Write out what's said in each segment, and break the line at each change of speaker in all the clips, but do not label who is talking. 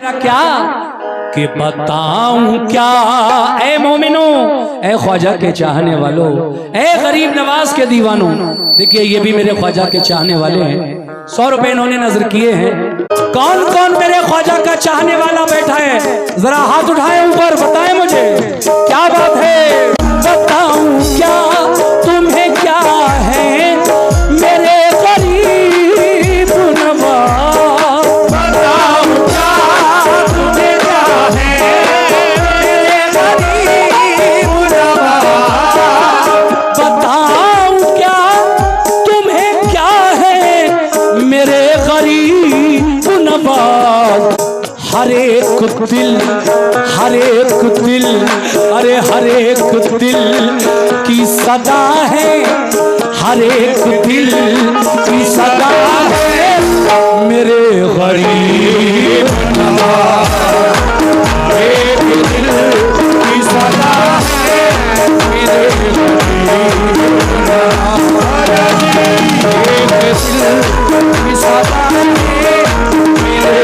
क्या कि बताऊं क्या ए मोमिनो, ए ख्वाजा के चाहने वालों, ए गरीब नवाज के दीवानों। देखिए ये भी मेरे ख्वाजा के चाहने वाले हैं। 100 रुपए इन्होंने नजर किए हैं। कौन कौन मेरे ख्वाजा का चाहने वाला बैठा है, जरा हाथ उठाए ऊपर, बताएं मुझे क्या बात है। बताऊं क्या तुम्हें क्या है मेरे गरीब नवाज, बताऊं क्या तुम्हें क्या है मेरे गरीब नवाज, बताऊं क्या तुम्हें क्या है मेरे गरीब नवाज। हर एक दिल अरे हर एक दिल की सदा है, हर एक दिल की सदा है मेरे गरीब नवाज। एक दिल की सदा है मेरे गरीब नवाज, एक दिल की सदा है मेरे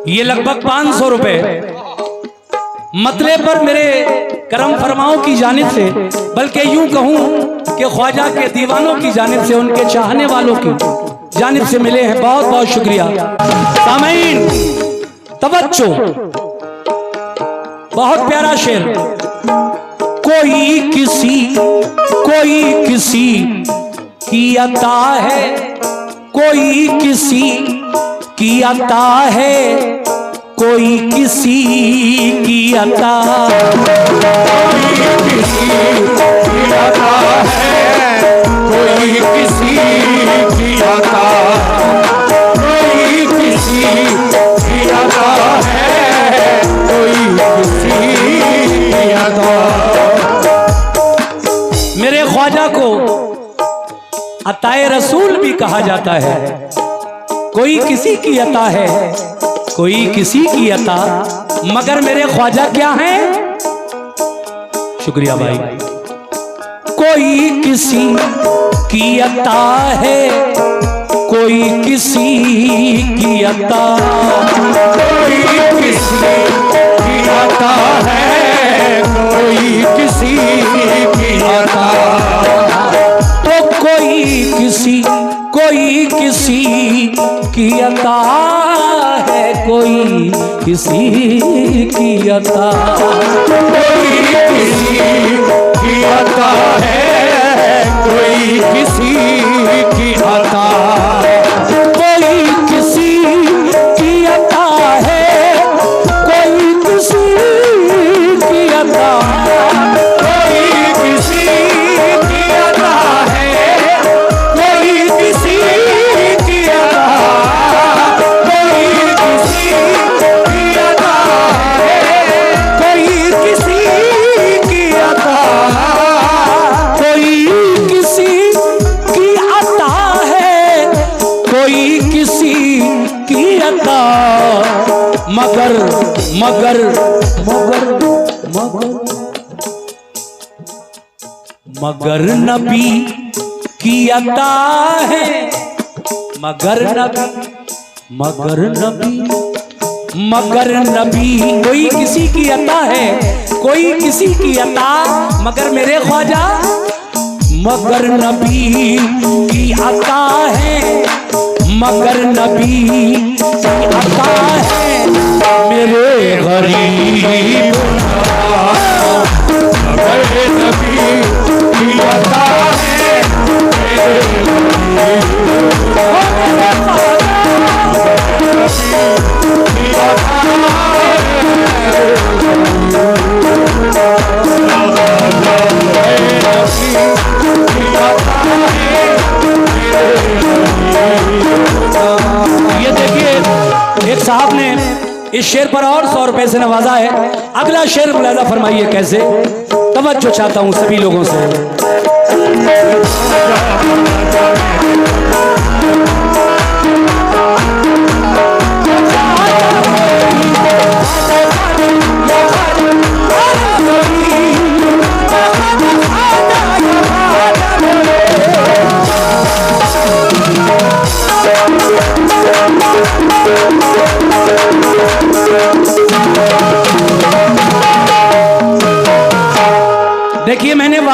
ये लगभग 500 रुपए मतले पर मेरे करम फरमाओं की जानिब से, बल्कि यूं कहूं कि ख्वाजा के दीवानों की जानिब से, उनके चाहने वालों की जानिब से मिले हैं। बहुत बहुत शुक्रिया। सामीन तवज्जो, बहुत प्यारा शेर। कोई किसी की अता है, कोई किसी की अता है, कोई किसी की अता, कोई किसी की अता है, कोई किसी की अता, कोई किसी की अता है, कोई किसी की अता। मेरे ख्वाजा को अताए रसूल भी कहा जाता है। कोई किसी की अता है, कोई किसी की अता, मगर मेरे ख्वाजा क्या हैं? शुक्रिया भाई। कोई किसी की अता है, कोई किसी की अता, कोई किसी की अता है, कोई किसी की अता। तो कोई किसी की अता है, कोई किसी की अता, कोई किसी की अता है, कोई किसी की अता, कोई किसी की अता है, कोई किसी की अता, कोई किसी की अता है, कोई किसी की अता, कोई किसी की अता है, कोई किसी की अता, कोई किसी की अता है, कोई किसी की अता, मगर मगर मगर मगर मगर नबी की अता है, मगर नबी कोई किसी की अता है, कोई किसी की अता, मगर मेरे ख्वाजा मगर नबी की अता है, मगर नबी की अता है मेरे गरीब नवाज, मगर नबी की अता है मेरे गरीब नवाज। ये देखिए एक साहब ने इस शेर पर और 100 रुपए से नवाजा है। अगला शेर मुलाजा फरमाइए कैसे, तवज्जो चाहता हूं सभी लोगों से।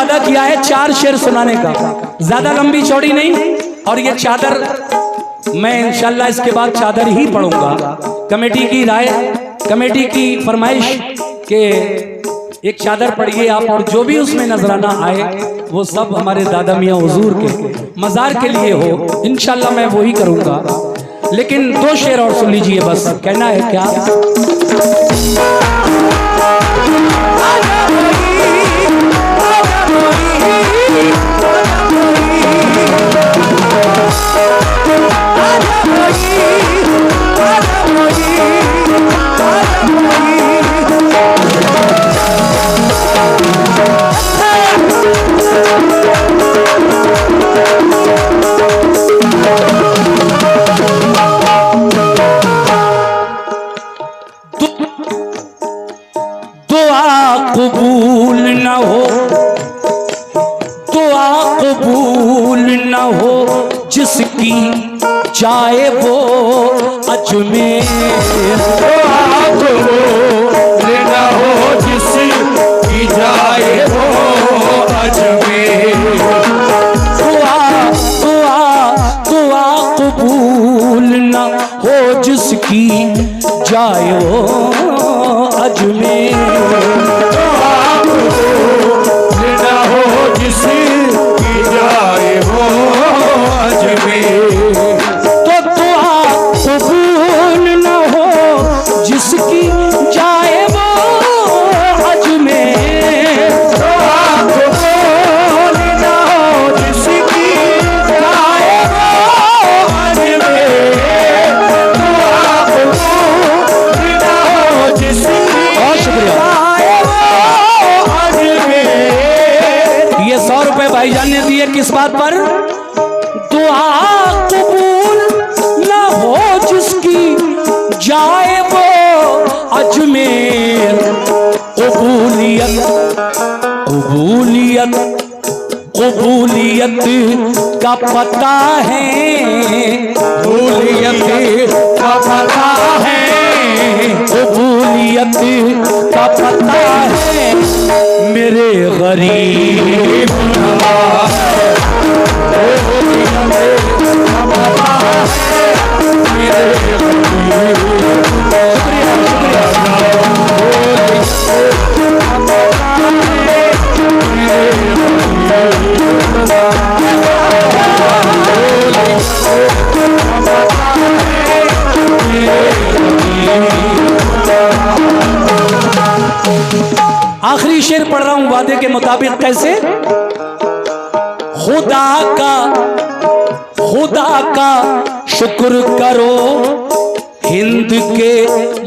वादा किया है 4 शेर सुनाने का, ज्यादा लंबी चौड़ी नहीं। और ये चादर मैं इंशाल्लाह इसके बाद चादर ही पढ़ूंगा। कमेटी की राय, कमेटी की फरमाइश के एक चादर पढ़िए आप, और जो भी उसमें नजराना आए वो सब हमारे दादा मियाँ हुजूर के मज़ार के लिए हो। इंशाल्लाह मैं वही करूंगा। लेकिन 2 शेर और सुन लीजिए बस। कहना है क्या? कबूल न हो, दुआ कबूल न हो जिसकी जाए वो अजमेर। दुआ कबूल न हो जिसकी जाए वो अजमेर। दुआ कबूल न हो जिसकी जाए वो अजमेर। भाईजान ने दिए किस बात पर? दुआ कबूल न हो जिसकी जाए वो अजमेर। कबूलियत कबूलियत कबूलियत का पता है, कबूलियत का पता है, कबूलियत का पता है मेरे गरीब। आखिरी शेर पढ़ रहा हूं वादे के मुताबिक। कैसे? खुदा का शुक्र करो हिंद के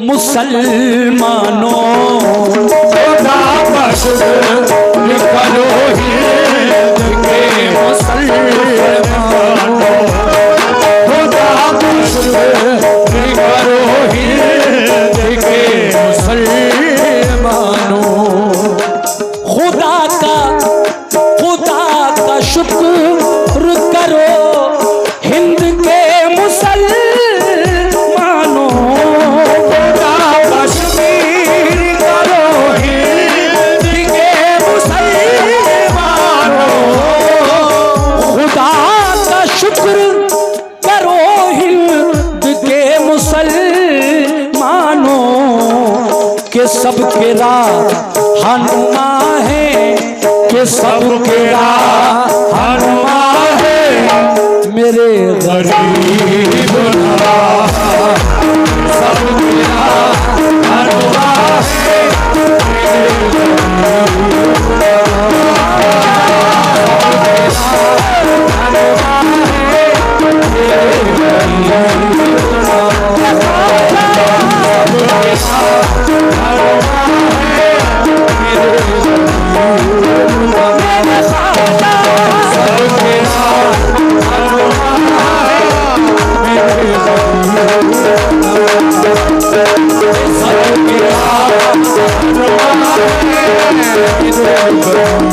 मुसलमानों। खुदा का शुक्र करो हिंद के मुसलमानों। खुदा का शुक्र करो हिंद के मुसलमानों। खुदा का शुक्र करो हिंद के मुसलमानों। खुदा का शुक्र करो हिंद के मुसलमानों। खुदा का शुक्र करो हिंद के मुसलमानों के सबके रहनुमा है, के सबके रहनुमा है मेरे गरीब नवाज। सबके रहनुमा है मेरे गरीब
It's